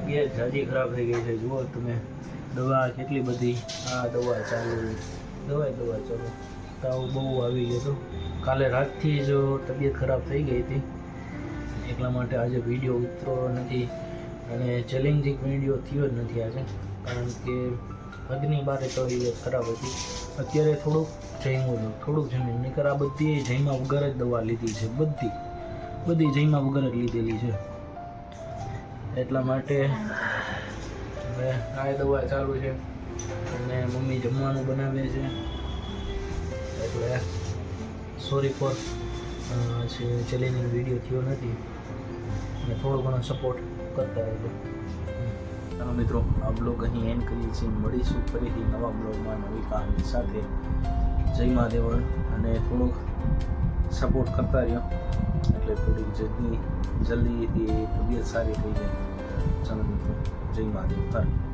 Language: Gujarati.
તબિયત જાજી ખરાબ થઈ ગઈ છે. જુઓ તમે, દવા કેટલી બધી, આ દવા ચાલુ, દવા ચાલુ, તાવ બહુ આવી ગયો હતો. કાલે રાતથી જ તબિયત ખરાબ થઈ ગઈ હતી, એટલા માટે આજે વિડીયો ઉતરો નથી અને ચેલેન્જિંગ વિડીયો થયો જ નથી આજે, કારણ કે હદની બારે તબિયત ખરાબ હતી. અત્યારે થોડુંક જમ્યું નહીંકર આ બધી જમ્યા વગર જ દવા લીધી છે, બધી જમ્યા વગર જ લીધેલી છે. એટલા માટે હવે આ દવા ચાલુ છે અને મમ્મી જમવાનું બનાવે છે, એટલે સોરી ફોર ચેલેન્જિંગ વિડીયો થયો નથી અને થોડો ઘણો સપોર્ટ કરતા રહેજો. ચાલો મિત્રો, આ બ્લોગ અહીં એન્ડ કરીએ છીએ. મળીશું ફરીથી નવા બ્લોગમાં નવી કહાની સાથે. જય મહાદેવ, અને થોડોક સપોર્ટ કરતા રહ્યો એટલે થોડી જલ્દીથી તબિયત સારી થઈ જાય. ચાલો મિત્રો, જય મહાદેવ.